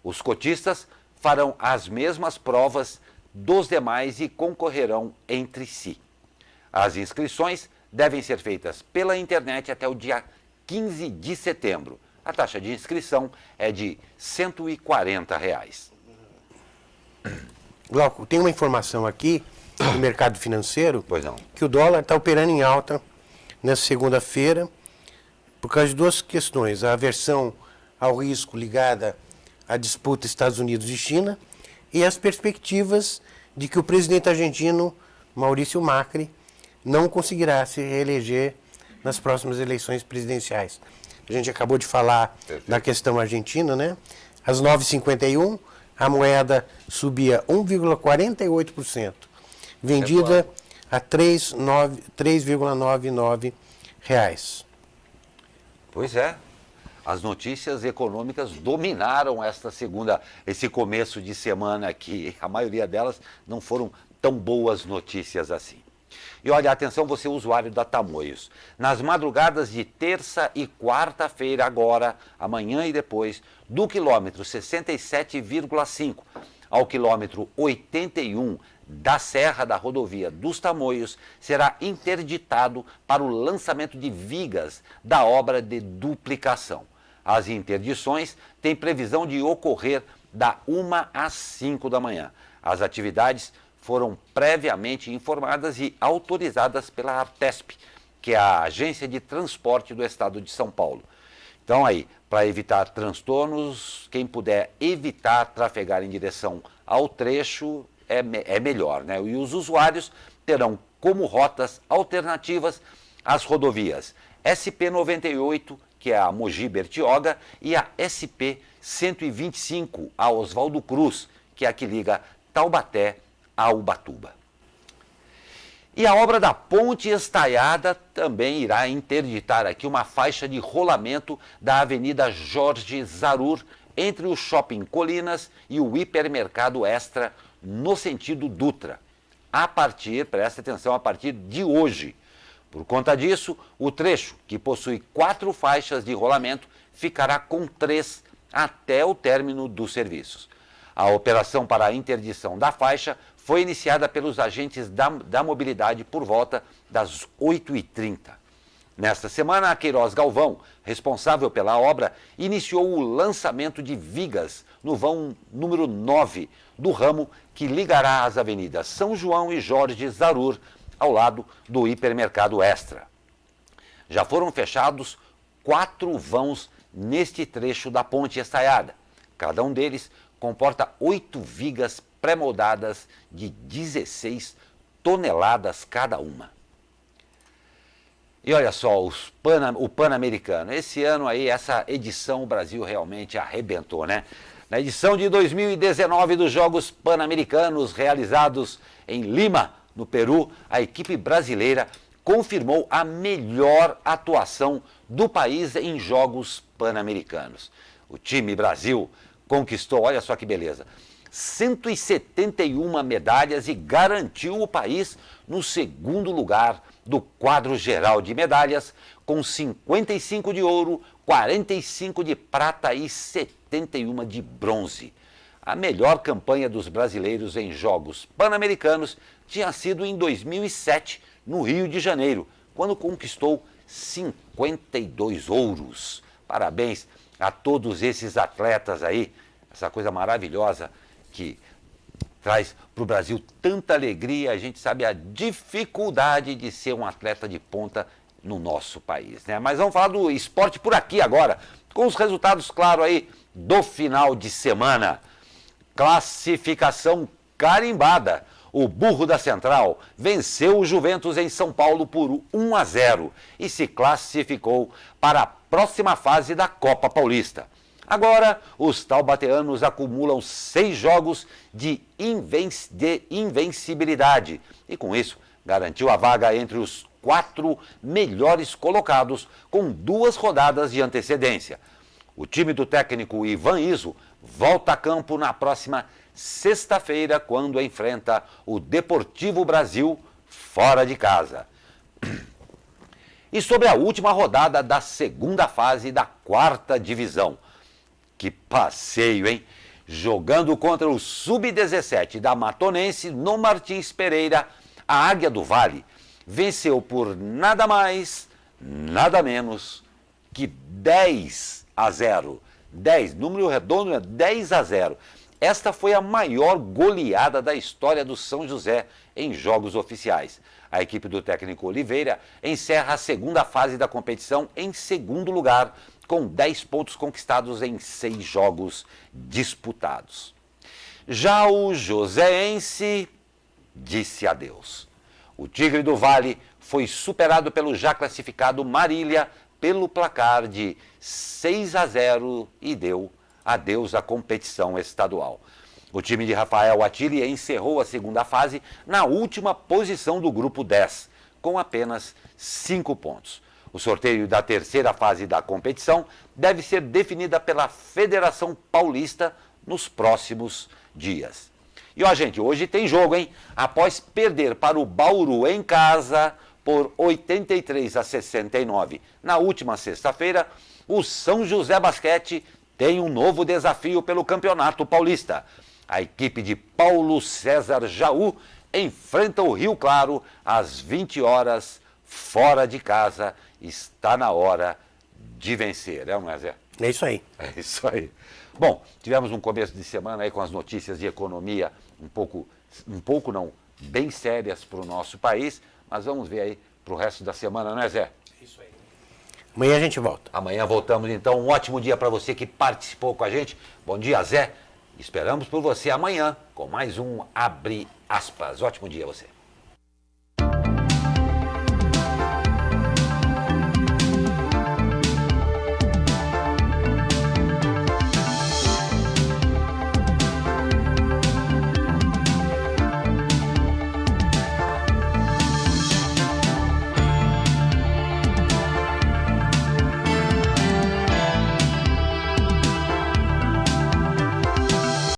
Os cotistas farão as mesmas provas dos demais e concorrerão entre si. As inscrições devem ser feitas pela internet até o dia 15 de setembro. A taxa de inscrição é de R$ 140. Glauco, tem uma informação aqui do mercado financeiro, Pois não. que o dólar está operando em alta nessa segunda-feira por causa de duas questões. A aversão ao risco ligada à disputa Estados Unidos e China e as perspectivas de que o presidente argentino, Maurício Macri, não conseguirá se reeleger nas próximas eleições presidenciais. A gente acabou de falar da questão argentina, né? Às 9h51, a moeda subia 1,48%, vendida a R$ 3,99. Pois é. As notícias econômicas dominaram esse começo de semana aqui. A maioria delas não foram tão boas notícias assim. E olha, atenção você usuário da Tamoios. Nas madrugadas de terça e quarta-feira agora, amanhã e depois, do quilômetro 67,5 ao quilômetro 81 da Serra da Rodovia dos Tamoios, será interditado para o lançamento de vigas da obra de duplicação. As interdições têm previsão de ocorrer da 1 às 5 da manhã. As atividades foram previamente informadas e autorizadas pela Artesp, que é a Agência de Transporte do Estado de São Paulo. Então aí, para evitar transtornos, quem puder evitar trafegar em direção ao trecho é melhor, né? E os usuários terão como rotas alternativas as rodovias SP-98, que é a Mogi Bertioga, e a SP-125, a Oswaldo Cruz, que é a que liga Taubaté a Ubatuba. E a obra da Ponte Estaiada também irá interditar aqui uma faixa de rolamento da Avenida Jorge Zarur, entre o Shopping Colinas e o Hipermercado Extra, no sentido Dutra. Presta atenção, a partir de hoje. Por conta disso, o trecho, que possui 4 faixas de rolamento, ficará com 3 até o término dos serviços. A operação para a interdição da faixa foi iniciada pelos agentes da mobilidade por volta das 8h30. Nesta semana, a Queiroz Galvão, responsável pela obra, iniciou o lançamento de vigas no vão número 9 do ramo que ligará as avenidas São João e Jorge Zarur, ao lado do Hipermercado Extra. Já foram fechados 4 vãos neste trecho da Ponte Estaiada. Cada um deles comporta 8 vigas pré-moldadas de 16 toneladas cada uma. E olha só, o Pan-Americano. Esse ano aí, essa edição, o Brasil realmente arrebentou, né? Na edição de 2019 dos Jogos Pan-Americanos, realizados em Lima, no Peru, a equipe brasileira confirmou a melhor atuação do país em Jogos Pan-Americanos. O time Brasil conquistou, olha só que beleza, 171 medalhas e garantiu o país no segundo lugar do quadro geral de medalhas, com 55 de ouro, 45 de prata e 71 de bronze. A melhor campanha dos brasileiros em Jogos Pan-Americanos tinha sido em 2007, no Rio de Janeiro, quando conquistou 52 ouros. Parabéns a todos esses atletas aí, essa coisa maravilhosa que traz para o Brasil tanta alegria. A gente sabe a dificuldade de ser um atleta de ponta no nosso país, né? Mas vamos falar do esporte por aqui agora, com os resultados, claro, aí do final de semana. Classificação carimbada. O Burro da Central venceu o Juventus em São Paulo por 1-0 e se classificou para a próxima fase da Copa Paulista. Agora, os taubateanos acumulam 6 jogos de invencibilidade e, com isso, garantiu a vaga entre os 4 melhores colocados com 2 rodadas de antecedência. O time do técnico Ivan Izzo volta a campo na próxima sexta-feira, quando enfrenta o Deportivo Brasil fora de casa. E sobre a última rodada da segunda fase da 4ª divisão. Que passeio, hein? Jogando contra o Sub-17 da Matonense no Martins Pereira, a Águia do Vale venceu por nada mais, nada menos que 10-0. 10, número redondo é 10-0. Esta foi a maior goleada da história do São José em jogos oficiais. A equipe do técnico Oliveira encerra a segunda fase da competição em segundo lugar, com 10 pontos conquistados em 6 jogos disputados. Já o Joséense disse adeus. O Tigre do Vale foi superado pelo já classificado Marília pelo placar de 6-0 e deu adeus à competição estadual. O time de Rafael Attili encerrou a segunda fase na última posição do grupo 10, com apenas 5 pontos. O sorteio da terceira fase da competição deve ser definida pela Federação Paulista nos próximos dias. E ó, gente, hoje tem jogo, hein? Após perder para o Bauru em casa por 83-69 na última sexta-feira, o São José Basquete tem um novo desafio pelo Campeonato Paulista. A equipe de Paulo César Jaú enfrenta o Rio Claro às 20 horas, fora de casa. Está na hora de vencer, não é, Zé? É isso aí. É isso aí. Bom, tivemos um começo de semana aí com as notícias de economia bem sérias para o nosso país, mas vamos ver aí para o resto da semana, não é, Zé? Isso aí. Amanhã a gente volta. Amanhã voltamos, então. Um ótimo dia para você que participou com a gente. Bom dia, Zé. Esperamos por você amanhã com mais um Abre Aspas. Ótimo dia a você.